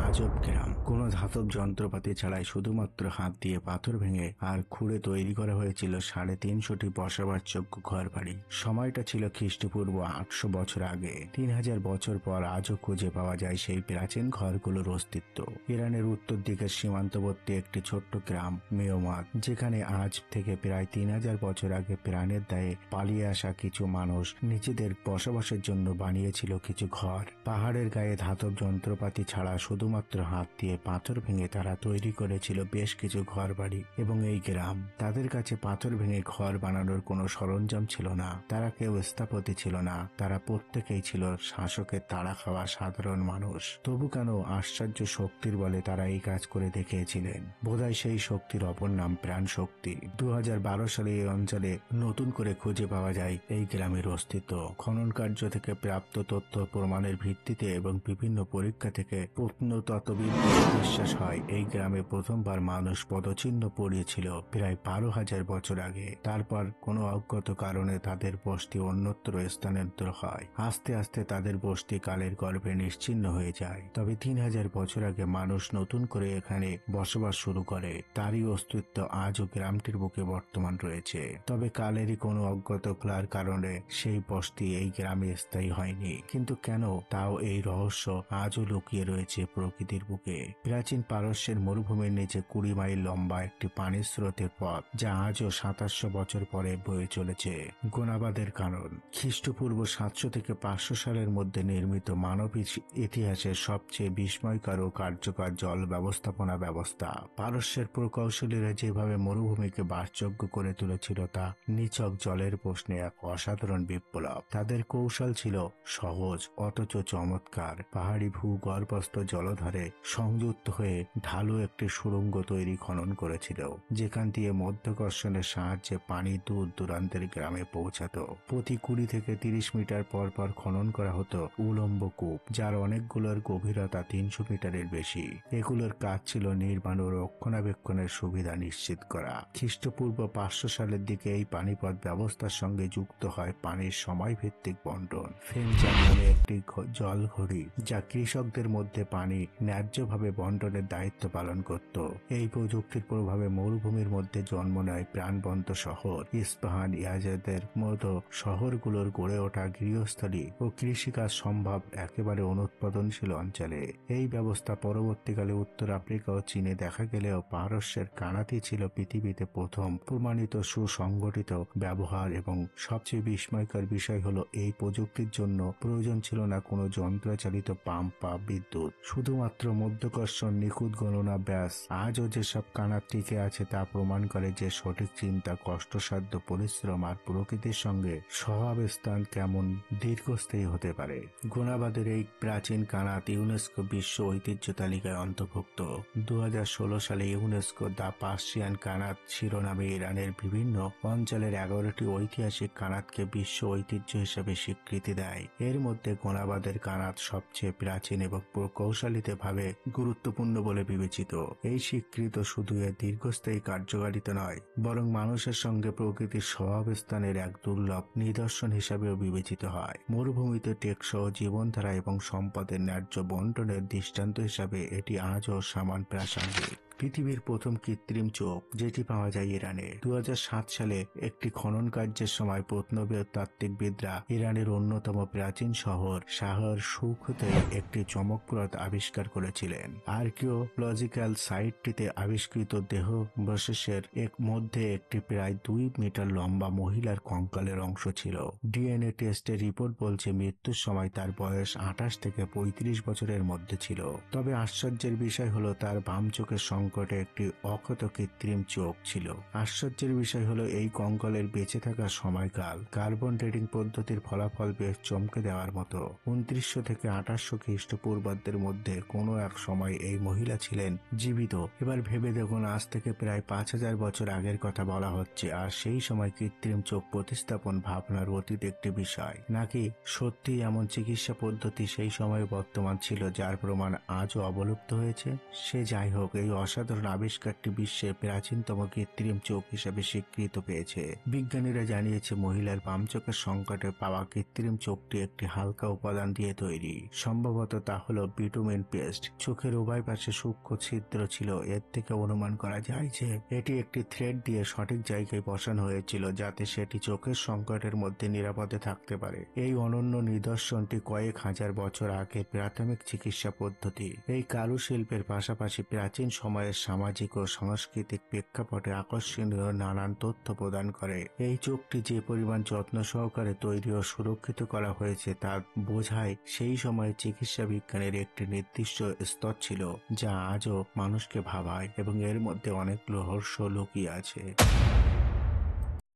আজব গ্রাম। কোনো ধাতব যন্ত্রপাতি ছাড়াই শুধুমাত্র হাত দিয়ে পাথর ভেঙে আর খুঁড়ে তৈরি করা হয়েছিল 350টি বসবাসযোগ্য ঘর বাড়ি। সময়টা ছিল খ্রিস্টপূর্ব 800 বছর আগে। 3000 বছর পর আজও খুঁজে পাওয়া যায় সেই প্রাচীন ঘরগুলোর অস্তিত্ব। ইরানের উত্তর দিকের সীমান্তবর্তী একটি ছোট্ট গ্রাম মেয়মাদ, যেখানে আজ থেকে প্রায় 3000 বছর আগে প্রাণের দায়ে পালিয়ে আসা কিছু মানুষ নিজেদের বসবাসের জন্য বানিয়েছিল কিছু ঘর। পাহাড়ের গায়ে ধাতব যন্ত্রপাতি ছাড়া শুধুমাত্র হাত দিয়ে পাথর ভেঙে তারা তৈরি করেছিল বেশ কিছু ঘর বাড়ি। এবং এই গ্রাম, তাদের কাছে পাথর ভেঙে ঘর বানানোর কোনো সরঞ্জাম ছিল না, তারা কেউ স্থপতি ছিল না, তারা প্রত্যেকেই ছিল শাসকের তাড়া খাওয়া সাধারণ মানুষ। তবু কেন আশ্চর্য শক্তির বলে তারা এই কাজ করে দেখিয়েছিলেন। বোধহয় সেই শক্তির অপর নাম প্রাণ শক্তি। 2012 সালে এই অঞ্চলে নতুন করে খুঁজে পাওয়া যায় এই গ্রামের অস্তিত্ব। খনন কার্য থেকে প্রাপ্ত তথ্য প্রমাণের ভিত্তিতে এবং বিভিন্ন পরীক্ষা থেকে প্রত্নতত্ত্ববিদদের বিশ্বাস হয় এই গ্রামে প্রথমবার মানুষ পদচিহ্ন পড়িয়েছিল প্রায় 12,000 বছর আগে। তারপর কোনো অজ্ঞাত কারণে তাদের বসতি অন্যত্র স্থানান্তর হয়। আস্তে আস্তে তাদের বসতি কালের গর্ভে নিশ্চিহ্ন হয়ে যায়। তবে 3000 বছর আগে মানুষ নতুন করে এখানে বসবাস শুরু করে। তারই অস্তিত্ব আজও গ্রামটির বুকে বর্তমান রয়েছে। তবে কালেরই কোনো অজ্ঞাত ক্লার কারণে সেই বসতি এই গ্রামে স্থায়ী হয়নি। কিন্তু কেন, তাও এই রহস্য আজও লুকিয়ে রয়েছে প্রকৃতির বুকে। প্রাচীন পারস্যের মরুভূমির নিচে 20 মাইল লম্বা একটি পানির স্রোতের পথ, যা আজও 2700 বছর পরে বয়ে চলেছে। গোনাবাদের কারণ খ্রিস্টপূর্ব 700 থেকে 500 সালের মধ্যে নির্মিত মানব ইতিহাসের সবচেয়ে বিস্ময়কর ও কার্যকর জল ব্যবস্থাপনা ব্যবস্থা। পারস্যের প্রকৌশলীরা যেভাবে মরুভূমিকে বাসযোগ্য করে তুলেছিল তা নিছক জলের প্রশ্নে এক অসাধারণ বিপ্লব। তাদের কৌশল ছিল সহজ অথচ চমৎকার। পাহাড়ি ভূগর্ভস্থ জলধারে সংযুক্ত হয়ে ঢালু একটি সুড়ঙ্গ তৈরি খনন করেছিল, যেখান দিয়ে মধ্যাকর্ষণের সাহায্যে পানি দূর দূরান্তের গ্রামে পৌঁছাতো। প্রতি 20 থেকে 30 মিটার পর পর খনন করা হতো উলম্ব কূপ, যার অনেকগুলোর গভীরতা 300 মিটারের বেশি। এগুলোর কাজ ছিল নির্মাণ ও রক্ষণাবেক্ষণের সুবিধা নিশ্চিত করা। খ্রিস্টপূর্ব 500 সালের দিকে এই পানিপথ ব্যবস্থার সঙ্গে যুক্ত হয় পানির সময়ভিত্তিক বন্টন ফেমচার নামে একটি জল ঘড়ি, যা কৃষকদের মধ্যে পানি ন্যায্যভাবে বন্টনের দায়িত্ব পালন করত। এই প্রযুক্তির প্রভাবে মরুভূমির মধ্যে জন্ম নেয় প্রাণবন্ত শহর। ইস্পাহান, ইয়াজেদের মতো শহরগুলোর গড়ে ওঠা গৃহস্থলী ও কৃষিকাজ সম্ভব একেবারে অনুৎপাদনশীল অঞ্চলে। এই ব্যবস্থা পরবর্তীকালে উত্তর আফ্রিকা ও চীনে দেখা গেলেও পারস্যের কানাতি ছিল পৃথিবীতে প্রথম প্রমাণিত সুসংগঠিত ব্যবহার। এবং সবচেয়ে বিস্ময়কর বিষয় হলো, এই প্রযুক্তির জন্য প্রয়োজন ছিল না কোনো যন্ত্রচালিত পাম্প বা বিদ্যুৎ, শুধুমাত্র মধ্যাকর্ষণ, নিখুঁত গণনা, ব্যাস। আজও যেসব কানাত টিকে আছে তা প্রমাণ করে যে সঠিক চিন্তা, কষ্টসাধ্য পরিশ্রম আর প্রকৃতির সঙ্গে সহাবস্থান কেমন দীর্ঘস্থায়ী হতে পারে। গোনাবাদের এই প্রাচীন কানাত ইউনেস্কো বিশ্ব ঐতিহ্য তালিকায় অন্তর্ভুক্ত। 2016 সালে ইউনেস্কো দ্য পার্সিয়ান কানাত শিরোনামে ইরানের বিভিন্ন অঞ্চলের 11টি ঐতিহাসিক কানাতকে বিশ্ব ঐতিহ্য হিসেবে স্বীকৃতি দেয়। এর মধ্যে গোনাবাদের কানাত সবচেয়ে প্রাচীন এবং প্রকৌশলীভাবে গুরুত্বপূর্ণ বলে বিবেচিত। এই স্বীকৃতি শুধু এর দীর্ঘস্থায়ী কার্যকারিতা নয়, বরং মানুষের সঙ্গে প্রকৃতির সহাবস্থানের এক দুর্লভ নিদর্শন হিসাবেও বিবেচিত হয়। মরুভূমিতে টেকসই জীবনধারা এবং সম্পদের ন্যায্য বন্টনের দৃষ্টান্ত হিসাবে এটি আজও সমান প্রাসঙ্গিক। পৃথিবীর প্রথম কৃত্রিম চোখ, যেটি পাওয়া যায় ইরানে। 2007 সালে একটি খনন কার্যের সময় প্রত্নতাত্ত্বিকবিদরা ইরানের অন্যতম প্রাচীন শহর শাহর সুখতে একটি চমকপ্রদ আবিষ্কার করেছিলেন। আর্কিওলজিক্যাল সাইটটিতে আবিষ্কৃত দেহাবশেষের মধ্যে একটি প্রায় 2 মিটার লম্বা মহিলার কঙ্কালের অংশ ছিল। ডিএনএ টেস্টের রিপোর্ট বলছে মৃত্যুর সময় তার বয়স 28 থেকে 35 বছরের মধ্যে ছিল। তবে আশ্চর্যের বিষয় হলো, তার বাম চোখের সংকটে একটি অক্ষত কৃত্রিম চোখ ছিল। আশ্চর্যের বিষয় হলো, এই কঙ্কালের বেঁচে থাকার সময়কাল। কার্বন ডেটিং পদ্ধতির ফলাফল বেশ চমকে দেওয়ার মতো। 2900 থেকে 2800 খ্রিস্টপূর্বাব্দের মধ্যে কোনো এক সময় এই মহিলা ছিলেন জীবিত। এবার ভেবে দেখুন, আজ থেকে প্রায় 5000 বছর আগের কথা বলা হচ্ছে, আর সেই সময় কৃত্রিম চোখ প্রতিস্থাপন ভাবনার অতীত একটি বিষয়। নাকি সত্যি এমন চিকিৎসা পদ্ধতি সেই সময়ে বর্তমান ছিল, যার প্রমাণ আজও অবলুপ্ত হয়েছে? সে যাই হোক, এই অসাধারণ আবিষ্কারটি বিশ্বের প্রাচীনতম কৃত্রিম চোখ হিসেবে স্বীকৃত পেয়েছে। বিজ্ঞানীরা জানিয়েছে মহিলার বাম চোখের সংকটে পাওয়া কৃত্রিম চোখটি একটি হালকা উপাদান দিয়ে তৈরি। সম্ভবত তা হলো বিটুমিন পেস্ট। চোখের উভয় পাশে সূক্ষ্ম ছিদ্র ছিল। এর থেকে অনুমান করা যায় যে এটি একটি থ্রেড দিয়ে সঠিক জায়গায় বসানো হয়েছিল যাতে সেটি চোখের সংকটের মধ্যে নিরাপদে থাকতে পারে। এই অনন্য নিদর্শনটি কয়েক হাজার বছর আগে প্রাথমিক চিকিৎসা পদ্ধতি। এই কারুশিল্পের পাশাপাশি প্রাচীন সময়ের সামাজিক ও সাংস্কৃতিক প্রেক্ষাপটে আকর্ষণীয় নানান তথ্য প্রদান করে। এই চোখটি যে পরিমাণ যত্ন সহকারে তৈরি ও সুরক্ষিত করা হয়েছে তা বোঝায় সেই সময়ে চিকিৎসা বিজ্ঞানের একটি নির্দিষ্ট স্তর ছিল যা আজও মানুষকে ভাবায় এবং এর মধ্যে অনেক রহস্য লুকিয়ে আছে।